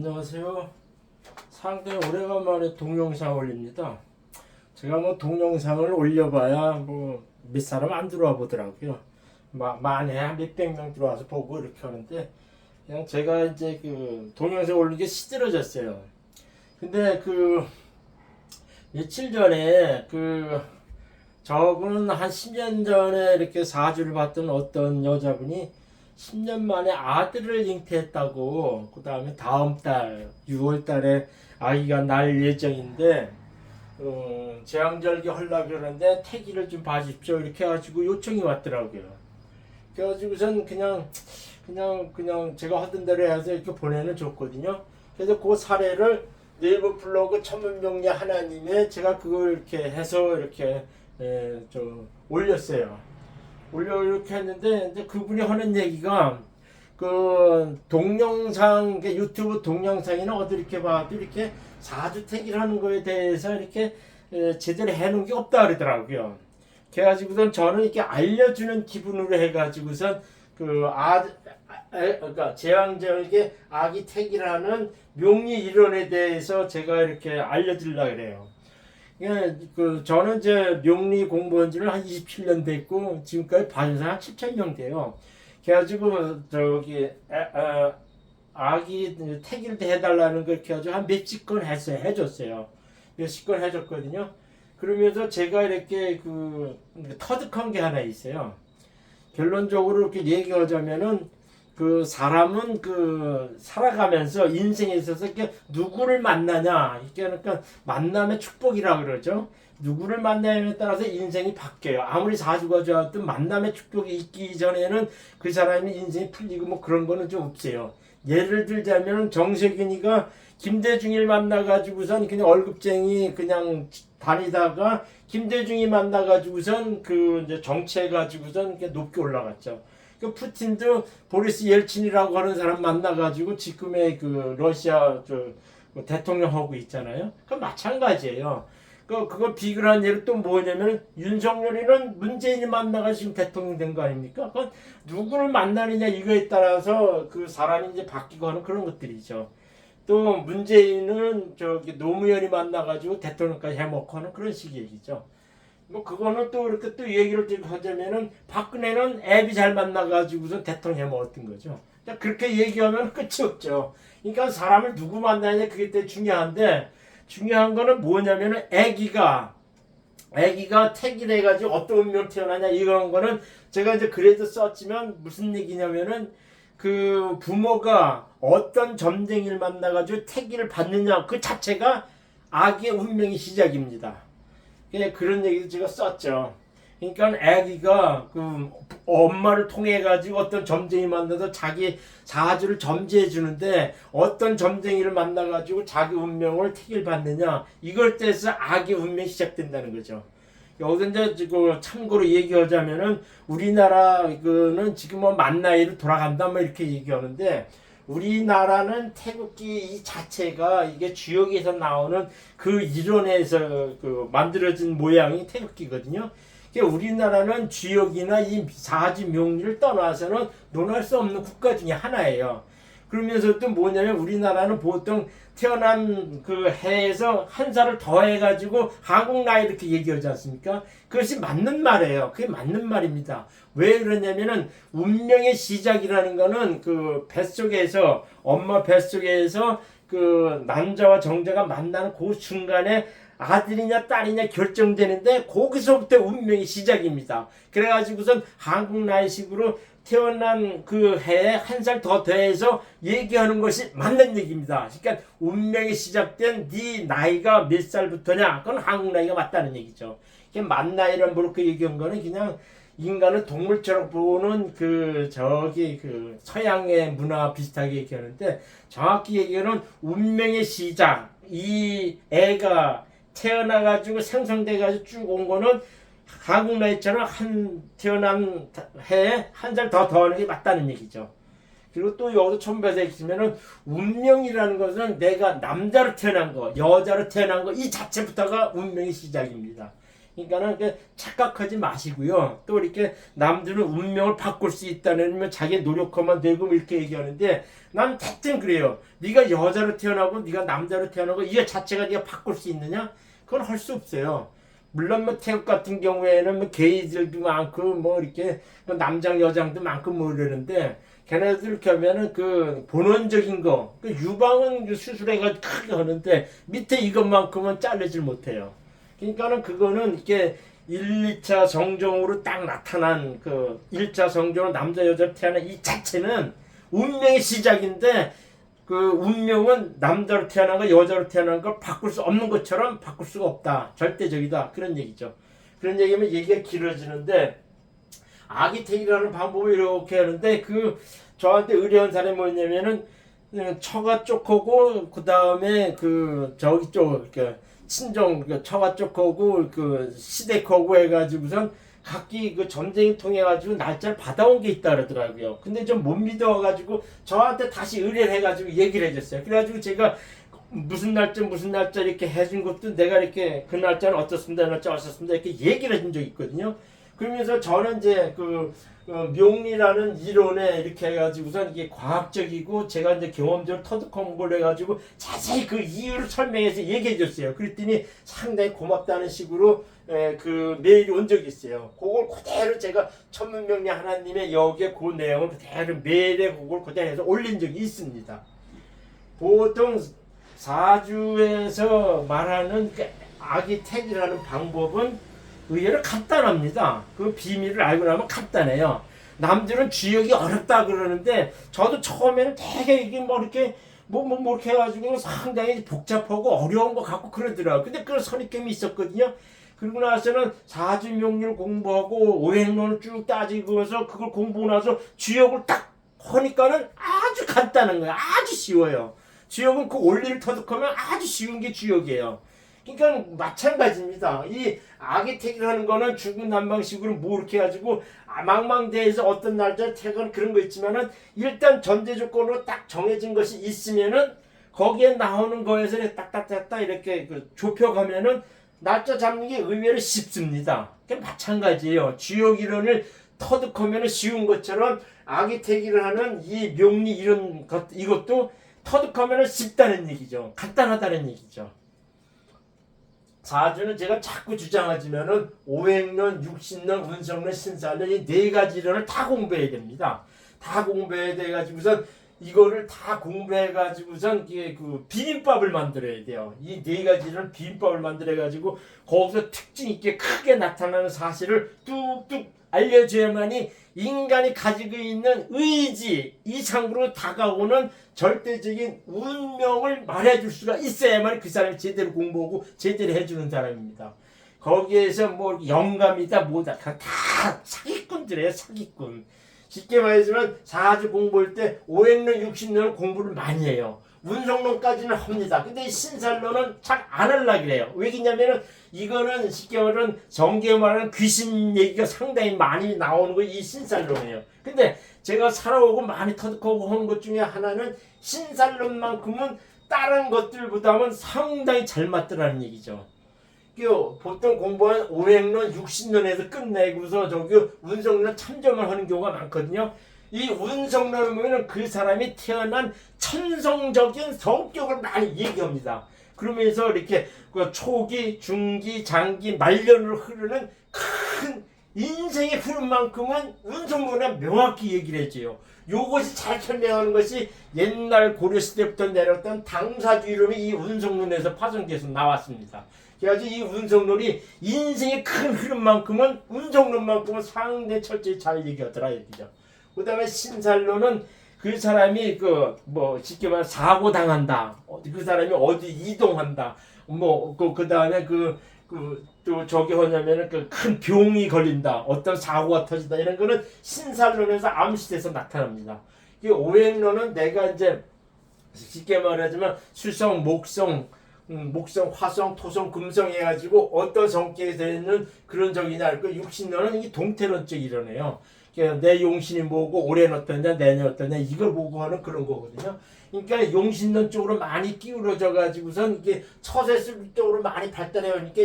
안녕하세요. 상당히 오래간만에 동영상 올립니다. 제가 뭐 동영상을 올려봐야 뭐 몇 사람 안 들어와 보더라고요. 만에 한 몇백 명 들어와서 보고 이렇게 하는데 그냥 제가 이제 그 동영상 올리는 게 시들어졌어요. 근데 그 며칠 전에 그 저분은 한 10년 전에 이렇게 사주를 봤던 어떤 여자분이 10년 만에 아들을 잉태했다고, 그 다음에 다음 달 6월 달에 아기가 날 예정인데 제왕절개 하려고 그러는데 태기를 좀 봐주십시오 이렇게 해가지고 요청이 왔더라고요. 그래가지고선 그냥 제가 하던 대로 해서 이렇게 보내는 줬거든요. 그래서 그 사례를 네이버 블로그 천문명리 하나님에 제가 그걸 이렇게 해서 이렇게 올렸어요. 이렇게 했는데 이제 그분이 하는 얘기가 그 동영상, 유튜브 동영상이나 어디 이렇게 봐도 이렇게 사주택이라는 거에 대해서 이렇게 제대로 해놓은 게 없다 그러더라고요. 그래가지고선 저는 이렇게 알려주는 기분으로 해가지고선 그러니까 제왕절개 아기 택이라는 명리 이론에 대해서 제가 이렇게 알려드리려고 그래요. 예, 저는 이제 명리 공부한 지는 한 27년 됐고, 지금까지 봐준 사람 한 7,000명 돼요. 그래가지고, 아기 택일도 해달라는 걸 이렇게 해가지고 한 몇십 건 해줬어요. 몇십 건 해줬거든요. 그러면서 제가 이렇게 터득한 게 하나 있어요. 결론적으로 이렇게 얘기하자면은, 사람은 살아가면서 인생에 있어서 이렇게 누구를 만나냐, 이게 그러니까 만남의 축복이라 그러죠. 누구를 만나냐에 따라서 인생이 바뀌어요. 아무리 사주가 좋아도 만남의 축복이 있기 전에는 그 사람이 인생이 풀리고 뭐 그런 거는 좀 없어요. 예를 들자면 정세균이가 김대중을 만나가지고선 그냥 월급쟁이 그냥 다니다가 김대중이 만나가지고선 이제 정치해가지고선 이렇게 높게 올라갔죠. 그 푸틴도 보리스 옐친이라고 하는 사람 만나가지고 지금의 러시아 대통령 하고 있잖아요. 그 마찬가지예요. 그거 비교한 예로 또 뭐냐면 윤석열이는 문재인이 만나가지고 지금 대통령 된 거 아닙니까? 그건 누구를 만나느냐 이거에 따라서 그 사람이 이제 바뀌고 하는 그런 것들이죠. 또 문재인은 노무현이 만나가지고 대통령까지 해먹고 하는 그런 식의 얘기죠. 뭐 그거는 또 이렇게 또 얘기를 좀 하자면은 박근혜는 애비 잘 만나가지고서 대통령 해먹었던 거죠. 그렇게 얘기하면 끝이 없죠. 그러니까 사람을 누구 만나냐 그게 되게 중요한데, 중요한 거는 뭐냐면은 애기가 태기돼가지고 어떤 운명 태어나냐 이런 거는 제가 이제 글에도 썼지만 무슨 얘기냐면은 그 부모가 어떤 점쟁이를 만나가지고 태기를 받느냐 그 자체가 아기의 운명의 시작입니다. 그런 얘기도 제가 썼죠. 그러니까 아기가 엄마를 통해 가지고 어떤 점쟁이 만나서 자기 사주를 점지해 주는데 어떤 점쟁이를 만나 가지고 자기 운명을 택일 받느냐 이걸 때서 아기 운명이 시작된다는 거죠. 여기서 이제 참고로 얘기하자면은 우리나라는 지금 뭐 만 나이로 돌아간다 뭐 이렇게 얘기하는데, 우리나라는 태극기 이 자체가 이게 주역에서 나오는 그 이론에서 만들어진 모양이 태극기거든요. 우리나라는 주역이나 이 사지 명리를 떠나서는 논할 수 없는 국가 중에 하나예요. 그러면서 또 뭐냐면 우리나라는 보통 태어난 그 해에서 한 살을 더해가지고 한국 나이 이렇게 얘기하지 않습니까? 그것이 맞는 말이에요. 그게 맞는 말입니다. 왜 그러냐면은 운명의 시작이라는 거는 뱃속에서 엄마 뱃속에서 남자와 정자가 만나는 그 순간에 아들이냐 딸이냐 결정되는데 거기서부터 운명의 시작입니다. 그래가지고선 한국 나이식으로 태어난 그 해에 한 살 더 더해서 얘기하는 것이 맞는 얘기입니다. 그러니까 운명이 시작된 네 나이가 몇 살부터냐? 그건 한국 나이가 맞다는 얘기죠. 만 나이란 그렇게 얘기한 거는 그냥 인간을 동물처럼 보는 서양의 문화 비슷하게 얘기하는데, 정확히 얘기하면 운명의 시작, 이 애가 태어나가지고 생성돼가지고 쭉 온 거는 한국 나이처럼 태어난 해에 한 살 더 더하는 게 맞다는 얘기죠. 그리고 또 여기서 첨부해서 있으면은 운명이라는 것은 내가 남자로 태어난 거, 여자로 태어난 거 이 자체부터가 운명의 시작입니다. 그러니까는 착각하지 마시고요. 또 이렇게 남들은 운명을 바꿀 수 있다는 자기 노력하면 되고 이렇게 얘기하는데 난 대뜸 그래요. 네가 여자로 태어나고 네가 남자로 태어나고 이게 자체가 네가 바꿀 수 있느냐? 그건 할 수 없어요. 물론 뭐 태국 같은 경우에는 뭐 게이들도 많고 뭐 이렇게 남장 여장도 많고 뭐 이러는데 걔네들 이렇게 하면은 그 본원적인 거, 그 유방은 수술해가지고 크게 하는데 밑에 이것만큼은 자르질 못해요. 그러니까는 그거는 이렇게 1, 2차 성종으로 딱 나타난 그 1차 성종으로 남자 여자로 태어난 이 자체는 운명의 시작인데 그 운명은 남자로 태어난 거 여자로 태어난 걸 바꿀 수 없는 것처럼 바꿀 수가 없다. 절대적이다. 그런 얘기죠. 그런 얘기면 얘기가 길어지는데 아기택이라는 방법을 이렇게 하는데 그 저한테 의뢰한 사람이 뭐냐면은 처가 쪽하고 그 다음에 그 저기 쪽 이렇게 친정 그 처가 쪽하고 그 시댁하고 해가지고선 각기 그 전쟁이 통해 가지고 날짜를 받아온 게 있다 그러더라고요. 근데 좀 못 믿어가지고 저한테 다시 의뢰를 해가지고 얘기를 해줬어요. 그래가지고 제가 무슨 날짜 이렇게 해준 것도 내가 이렇게 그 날짜는 어떻습니다, 날짜 어떻습니다 이렇게 얘기를 해준 적이 있거든요. 그러면서 저는 이제 그 명리라는 이론에 이렇게 해가지고선 이게 과학적이고 제가 이제 경험적으로 터득한 걸 해가지고 자세히 그 이유를 설명해서 얘기해줬어요. 그랬더니 상당히 고맙다는 식으로 그 메일이 온 적이 있어요. 그걸 그대로 제가 천문명리 하나님의 여기에 그 내용을 그대로 메일에 그걸 그대로 해서 올린 적이 있습니다. 보통 사주에서 말하는 그 아기택이라는 방법은 의외로 간단합니다. 그 비밀을 알고 나면 간단해요. 남들은 주역이 어렵다 그러는데 저도 처음에는 되게 이게 뭐 이렇게 뭐 이렇게 해가지고 상당히 복잡하고 어려운 것 같고 그러더라고요. 근데 그런 선입견이 있었거든요. 그리고 나서는 사주명리를 공부하고 오행론을 쭉 따지고서 그걸 공부하고 나서 주역을 딱 하니까는 아주 간단한 거예요. 아주 쉬워요. 주역은 그 원리를 터득하면 아주 쉬운 게 주역이에요. 그러니까 마찬가지입니다. 이 아기택이라는 거는 중국난방식으로 뭐 이렇게 해가지고 망망대해서 어떤 날짜에 태건 그런 거 있지만은 일단 전제 조건으로 딱 정해진 것이 있으면은 거기에 나오는 거에서 딱딱딱딱 이렇게 그 좁혀가면은 날짜 잡는 게 의외로 쉽습니다. 마찬가지예요. 주역 이론을 터득하면 쉬운 것처럼 아기택이를 하는 이 명리 이런 것 이것도 터득하면 쉽다는 얘기죠. 간단하다는 얘기죠. 사주는 제가 자꾸 주장하지만은 오행론, 육신론, 운성론, 신살론 이 네 가지 이론을 다 공부해야 됩니다. 다 공부해야 돼가지고선 이거를 다 공부해가지고선 이게 그 비빔밥을 만들어야 돼요. 이 네 가지 이론 비빔밥을 만들어가지고 거기서 특징 있게 크게 나타나는 사실을 뚝뚝 알려줘야만이 인간이 가지고 있는 의지 이상으로 다가오는 절대적인 운명을 말해줄 수가 있어야만 그 사람이 제대로 공부하고 제대로 해주는 사람입니다. 거기에서 뭐 영감이다 뭐다 다 사기꾼들이에요. 사기꾼. 쉽게 말하자면 사주 공부할 때 오행론 육신론을 공부를 많이 해요. 운성론까지는 합니다. 근데 이 신살론은 잘 안 하려고 그래요. 왜냐면은 이거는 쉽게 말하면 정계에 말하는 귀신 얘기가 상당히 많이 나오는 거 이 신살론이에요. 근데 제가 살아오고 많이 터득하고 하는 것 중에 하나는 신살론만큼은 다른 것들보다는 상당히 잘 맞더라는 얘기죠. 보통 공부한 오행론, 육신론에서 끝내고서 저기 운성론 참점을 하는 경우가 많거든요. 이 운성론을 보면 그 사람이 태어난 천성적인 성격을 많이 얘기합니다. 그러면서 이렇게 초기, 중기, 장기, 말년으로 흐르는 큰 인생의 흐름만큼은 운성론에 명확히 얘기를 해줘요. 요것이 잘 설명하는 것이 옛날 고려시대부터 내렸던 당사주 이론이 이 운성론에서 파생돼서 나왔습니다. 그래가지고 이 운성론이 인생의 큰 흐름만큼은 운성론만큼은 상당히 철저히 잘 얘기하더라 얘기죠. 그 다음에 신살론은 그 사람이 그 뭐 쉽게 말해 사고 당한다. 그 사람이 어디 이동한다. 뭐 그 다음에 또 저기 하냐면은 그 큰 병이 걸린다. 어떤 사고가 터진다. 이런 거는 신살론에서 암시돼서 나타납니다. 이 오행론은 내가 이제 쉽게 말하자면 수성, 목성, 화성, 토성, 금성 해가지고 어떤 성격에 되는 그런 적이냐. 그 육신론은 이 동태론적 이론이에요. 내 용신이 뭐고 올해는 어떠냐 내년 어떠냐 이걸 보고 하는 그런 거거든요. 그러니까 용신론 쪽으로 많이 기울어져 가지고선 이게 처세술 쪽으로 많이 발달해 오니까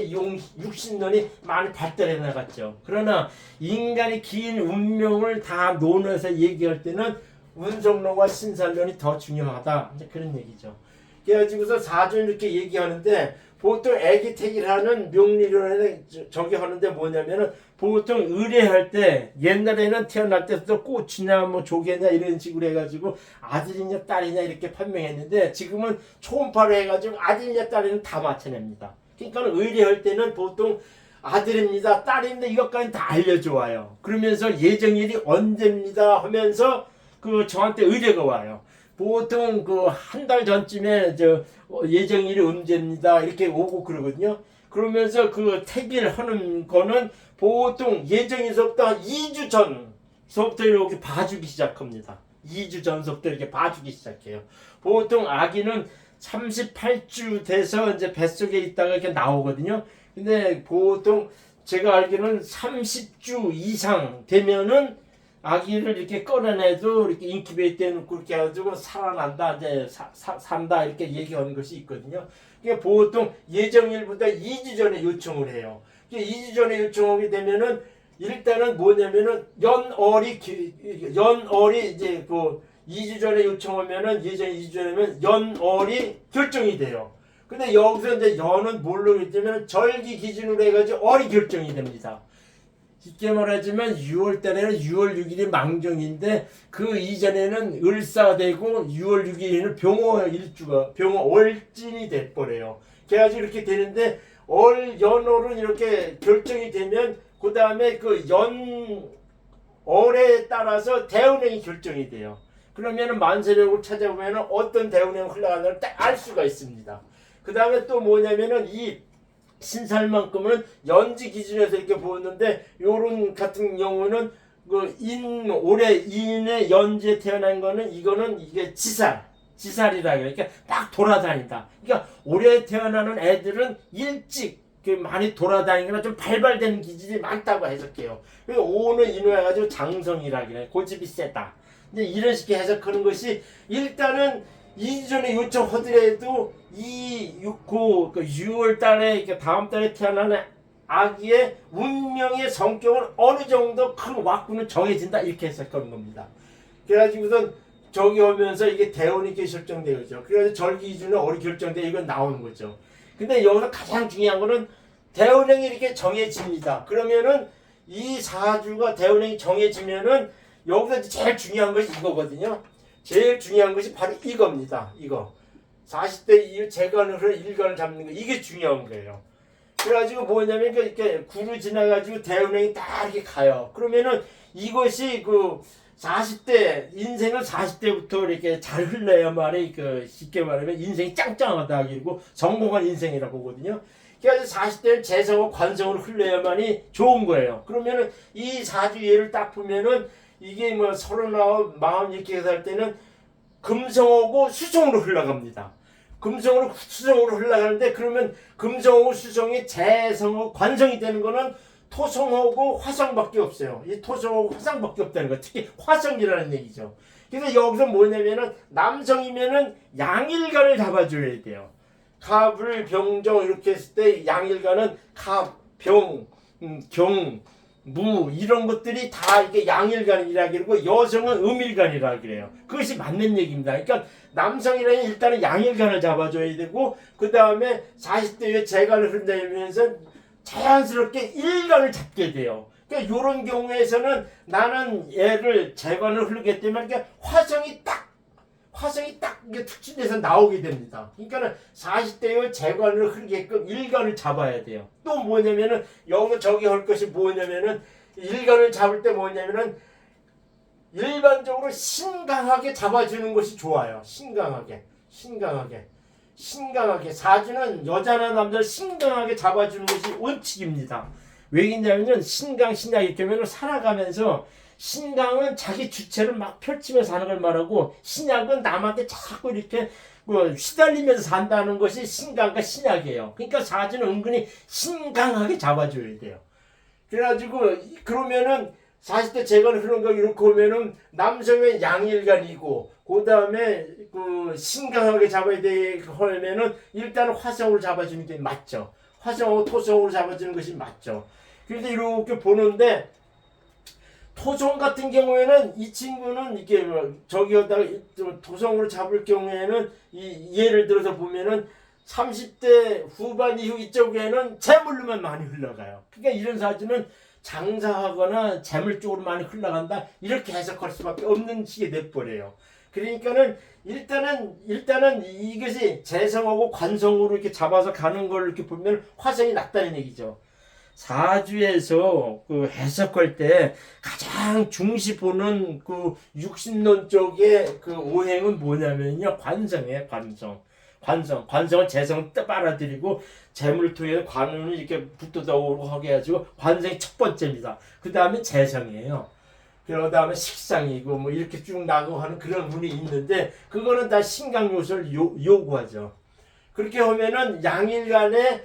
육신론이 많이 발달해 나갔죠. 그러나 인간의 긴 운명을 다 논해서 얘기할 때는 운성론과 신살론이 더 중요하다. 이제 그런 얘기죠. 그래가지고서 사전 이렇게 얘기하는데 보통 애기택이라는 명리론에 저기 하는데 뭐냐면은 보통 의뢰할 때 옛날에는 태어날 때부터 꽃이냐 뭐 조개냐 이런 식으로 해가지고 아들이냐 딸이냐 이렇게 판명했는데 지금은 초음파로 해가지고 아들이냐 딸이냐 다 맞춰냅니다. 그러니까 의뢰할 때는 보통 아들입니다 딸입니다 이것까지 다 알려줘와요. 그러면서 예정일이 언제입니다 하면서 그 저한테 의뢰가 와요. 보통 그 한 달 전쯤에 예정일이 언제입니다 이렇게 오고 그러거든요. 그러면서 그 택일 하는 거는 보통 예정일서부터 한 2주 전서부터 이렇게 봐주기 시작합니다. 2주 전서부터 이렇게 봐주기 시작해요. 보통 아기는 38주 돼서 이제 뱃속에 있다가 이렇게 나오거든요. 근데 보통 제가 알기로는 30주 이상 되면은 아기를 이렇게 꺼내내도 이렇게 인큐베이터 해놓고 이렇게 해가지고 살아난다, 이제 산다 이렇게 얘기하는 것이 있거든요. 그러니까 보통 예정일보다 2주 전에 요청을 해요. 2주 전에 요청하게 되면은 일단은 뭐냐면은 연월이 이제 그 2주 전에 요청하면은 예정 2주 전에면 연월이 결정이 돼요. 근데 여기서 이제 연은 뭘로 결정하면 절기 기준으로 해가지고 월이 결정이 됩니다. 쉽게 말하자면 6월 달에는 6월 6일이 망정인데 그 이전에는 을사되고 6월 6일에는 병호 일주가 병호 월진이 돼버려요. 그래가지고 이렇게 되는데 연월은 이렇게 결정이 되면 그 다음에 그 월에 따라서 대운행이 결정이 돼요. 그러면은 만세력을 찾아보면은 어떤 대운행이 흘러가는지 딱 알 수가 있습니다. 그 다음에 또 뭐냐면은 이 신살만큼은 연지 기준에서 이렇게 보았는데 요런 같은 경우는 그 올해 인의 연지에 태어난 거는 이게 지살이라 그래. 그러니까 막 돌아다닌다. 그러니까 올해 태어나는 애들은 일찍 많이 돌아다니거나 좀 발발되는 기질이 많다고 해석해요. 그리고 5는 인후해가지고 장성이라 그래. 고집이 세다. 이제 이런 식의 해석하는 것이 일단은 2주 전에 요청하더라도 6월 달에 다음 달에 태어나는 아기의 운명의 성격은 어느 정도 큰 왁구는 정해진다 이렇게 해석하는 겁니다. 그래가지고선 저기 오면서 이게 대운이 이렇게 결정되죠. 그래서 절기 기준은 어리 결정돼 이건 나오는 거죠. 근데 여기서 가장 중요한 거는 대운행이 이렇게 정해집니다. 그러면은 이 사주가 대운행이 정해지면은 여기서 제일 중요한 것이 이거거든요. 제일 중요한 것이 바로 이겁니다. 이거 40대 이후 재간으로 일간을 잡는 거 이게 중요한 거예요. 그래가지고 뭐냐면 이렇게 구를 지나가지고 대운행이 딱 이렇게 가요. 그러면은 이것이 그 40대 인생은 40대부터 이렇게 잘 흘러야만이 쉽게 말하면 인생이 짱짱하다 그리고 성공한 인생이라고 보거든요. 그래서 40대는 재성과 관성으로 흘러야만이 좋은 거예요. 그러면은 이 사주 예를 딱 보면은 이게 뭐 39, 40 이렇게 살 때는 금성하고 수성으로 흘러갑니다. 금성으로 수성으로 흘러가는데 그러면 금성하고 수성이 재성하고 관성이 되는 거는 토성하고 화성밖에 없어요. 이 토성하고 화성밖에 없다는 거. 특히 화성이라는 얘기죠. 그래서 여기서 뭐냐면은 남성이면은 양일간을 잡아줘야 돼요. 갑을 병정 이렇게 했을 때 양일간은 갑, 병, 경, 무 이런 것들이 다 이게 양일간이라 그러고 여성은 음일간이라 그래요. 그것이 맞는 얘기입니다. 그러니까 남성이라면 일단은 양일간을 잡아줘야 되고 그 다음에 40대에 재간을 흔들면서 자연스럽게 일간을 잡게 돼요. 그러니까 이런 경우에서는 나는 얘를 재간을 흐르기 때문에 그러니까 화성이 딱 이게 특진돼서 나오게 됩니다. 그러니까 40대의 재관을 흐르게끔 일간을 잡아야 돼요. 또 뭐냐면은 여기서 저기 할 것이 뭐냐면은 일간을 잡을 때 뭐냐면은 일반적으로 신강하게 잡아주는 것이 좋아요. 신강하게 사주는 여자나 남자를 신강하게 잡아주는 것이 원칙입니다. 왜냐면은 신강 신약 이렇게 하면 살아가면서 신강은 자기 주체를 막 펼치면서 사는 걸 말하고 신약은 남한테 자꾸 이렇게 시달리면서 산다는 것이 신강과 신약이에요. 그러니까 사주는 은근히 신강하게 잡아줘야 돼요. 그래가지고 그러면은 40대 재간 흐르는 거 이렇게 보면은 남성의 양일간이고 그 다음에 그 신강하게 잡아야 되면은 일단 화성으로 잡아주는 게 맞죠. 화성하고 토성으로 잡아주는 것이 맞죠. 그래서 이렇게 보는데 토성 같은 경우에는 이 친구는 이렇게 저기에다가 토성으로 잡을 경우에는 예를 들어서 보면은 30대 후반 이후 이쪽에는 재물로만 많이 흘러가요. 그러니까 이런 사주는 장사하거나 재물 쪽으로 많이 흘러간다 이렇게 해석할 수밖에 없는 식이 돼버려요. 그러니까는 일단은 이것이 재성하고 관성으로 이렇게 잡아서 가는 걸 이렇게 보면 화성이 낫다는 얘기죠. 사주에서 그 해석할 때 가장 중시 보는 그 육신론 쪽의 그 오행은 뭐냐면요, 관성이에요. 관성은 재성을 빨아들이고 재물을 통해서 관운을 이렇게 붙어오고 하게 해가지고 관성이 첫 번째입니다. 그 다음에 재성이에요. 그 다음에 식상이고 뭐 이렇게 쭉 나가고 하는 그런 운이 있는데 그거는 다 신강 요소를 요구하죠. 그렇게 하면은 양일간의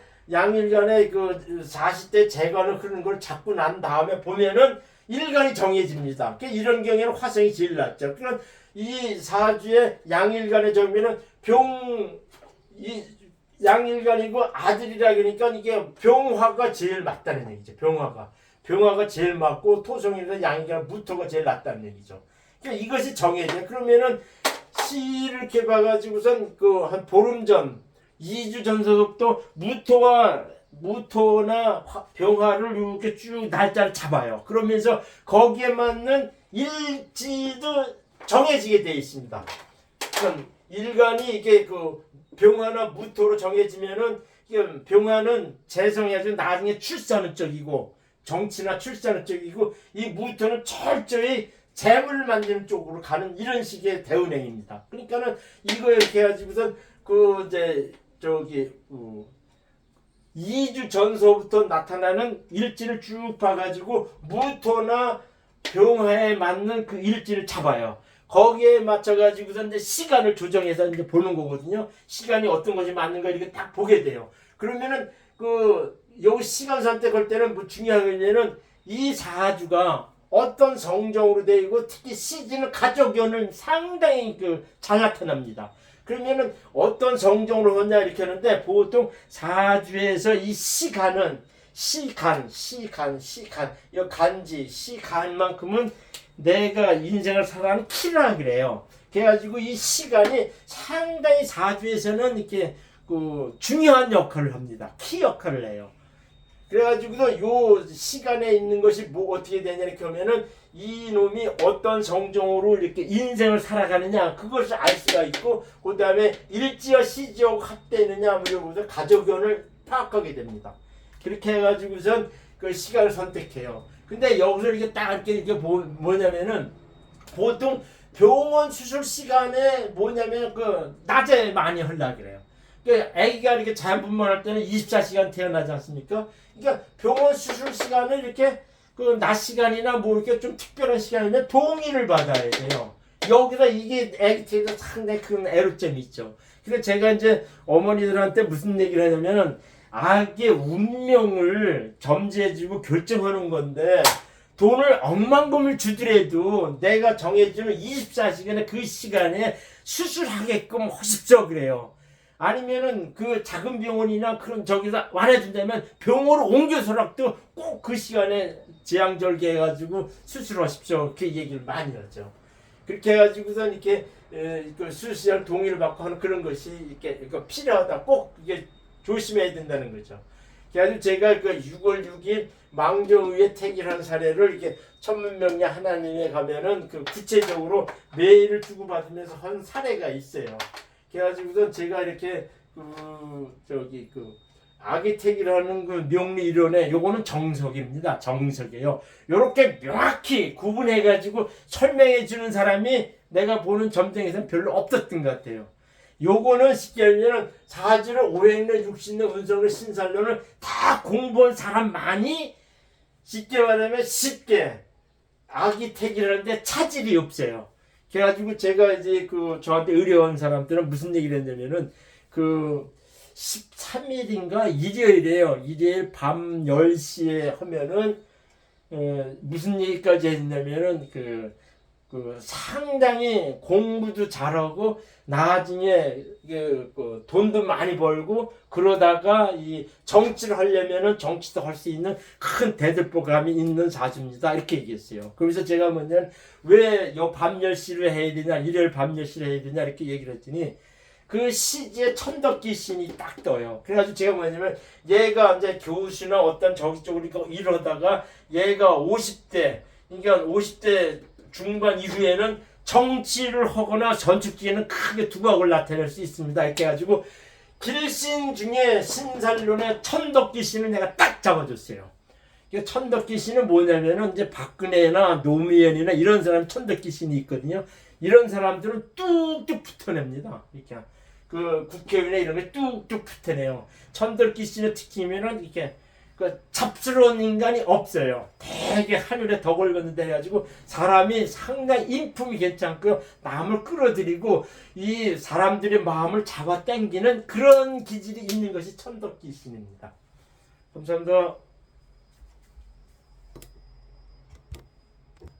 그 40대 재간을 흐르는 걸 잡고 난 다음에 보면은 일간이 정해집니다. 이런 경우에는 화성이 제일 낫죠. 그럼 이 사주의 양일간의 정면은 이 양일간이고 아들이라 그러니까 이게 병화가 제일 맞다는 얘기죠. 병화가 제일 맞고 토성이나 양일간 무토가 제일 낫다는 얘기죠. 그러니까 이것이 정해져. 그러면은 시를 이렇게 봐가지고선 그 한 보름 전 2주 전서부터 무토나 병화를 이렇게 쭉 날짜를 잡아요. 그러면서 거기에 맞는 일지도 정해지게 되어 있습니다. 그럼 일간이 이게 그 병화나 무토로 정해지면은 병화는 재성해서 나중에 출산의 쪽이고 정치나 출산의 쪽이고 이 무토는 철저히 재물을 만드는 쪽으로 가는 이런 식의 대운행입니다. 그러니까는 이거 이렇게 해가지고선 그 이제 2주 전서부터 나타나는 일지를 쭉 봐가지고 무토나 병화에 맞는 그 일지를 잡아요. 거기에 맞춰가지고서 이제 시간을 조정해서 이제 보는 거거든요. 시간이 어떤 것이 맞는가 이렇게 딱 보게 돼요. 그러면은 요 시간 선택할 때는 뭐 중요한 거냐면은 이 사주가 어떤 성정으로 되고 특히 시즌은 가족연은 상당히 잘 나타납니다. 그러면은 어떤 성정으로 하냐 이렇게 하는데 보통 사주에서 이 시간은 시간 이 간지 시간만큼은 내가 인생을 살아가는 키라 그래요. 그래가지고 이 시간이 상당히 사주에서는 이렇게 중요한 역할을 합니다. 키 역할을 해요. 그래가지고서 요 시간에 있는 것이 뭐 어떻게 되냐 이렇게 하면은 이 놈이 어떤 성정으로 이렇게 인생을 살아가느냐 그것을 알 수가 있고 그 다음에 일지와 시지하고 합되느냐 그러고서 가족연을 파악하게 됩니다. 그렇게 해가지고선 그 시간을 선택해요. 근데 여기서 이게 딱 이렇게 뭐냐면은 보통 병원 수술 시간에 뭐냐면 낮에 많이 하려고 그래요. 아기가 이렇게 자연분만할 때는 24시간 태어나지 않습니까? 그러니까 병원 수술 시간을 이렇게 낮 시간이나 뭐 이렇게 좀 특별한 시간이면 동의를 받아야 돼요. 여기다 이게 아기 태에서 상당히 큰 애로점이 있죠. 그래서 제가 이제 어머니들한테 무슨 얘기를 하냐면은 아기의 운명을 점지해주고 결정하는 건데 돈을 억만금을 주더라도 내가 정해주는 24시간의 그 시간에 수술하게끔 하십시오 그래요. 아니면은 그 작은 병원이나 그런 저기서 완해준다면 병원으로 옮겨서라도 꼭 그 시간에 제왕절개 해가지고 수술하십시오. 그렇게 얘기를 많이 하죠. 그렇게 해가지고선 이렇게 수술시장 동의를 받고 하는 그런 것이 이렇게 필요하다. 꼭 이게 조심해야 된다는 거죠. 그래가지고 제가 6월 6일 망정의회 택일한 사례를 이렇게 천문명리 하나님에 가면은 구체적으로 메일을 주고받으면서 한 사례가 있어요. 그래가지고선 제가 이렇게 아기택이라는 명리 이론에 요거는 정석입니다. 정석이에요. 요렇게 명확히 구분해가지고 설명해 주는 사람이 내가 보는 점쟁이에서는 별로 없었던 것 같아요. 요거는 쉽게 하면 사주를 오행론, 육신론, 운성론, 신살론을 다 공부한 사람만이 쉽게 말하면 쉽게 아기택이라는데 차질이 없어요. 그래가지고 제가 이제 저한테 의뢰한 사람들은 무슨 얘기를 했냐면은 13일인가 일요일이에요. 일요일 밤 10시에 하면은 무슨 얘기까지 했냐면은 상당히 공부도 잘하고 나중에 그 돈도 많이 벌고 그러다가 이 정치를 하려면은 정치도 할 수 있는 큰 대들보감이 있는 사주입니다. 이렇게 얘기했어요. 그래서 제가 뭐냐면 왜 밤 10시를 해야 되냐, 일요일 밤 10시를 해야 되냐 이렇게 얘기를 했더니 그 시지에 천덕기 신이 딱 떠요. 그래가지고 제가 뭐냐면 얘가 이제 교수나 어떤 저기 쪽으로 이러다가 얘가 50대, 그러니까 50대 중반 이후에는 정치를 하거나 전축기에는 크게 두각을 나타낼 수 있습니다. 이렇게 해가지고 길신 중에 신살론의 천덕기 신을 내가 딱 잡아줬어요. 천덕기 신은 뭐냐면은 이제 박근혜나 노무현이나 이런 사람 천덕기 신이 있거든요. 이런 사람들은 뚝뚝 붙어냅니다. 이렇게 그 국회의원이나 이런 게 뚝뚝 붙어내요. 천덕기 신의 특징이면은 이렇게 그 잡스러운 인간이 없어요. 되게 하늘에 덕을 걷는다 해가지고 사람이 상당히 인품이 괜찮고요. 남을 끌어들이고 이 사람들의 마음을 잡아 당기는 그런 기질이 있는 것이 천덕기 신입니다. 감사합니다.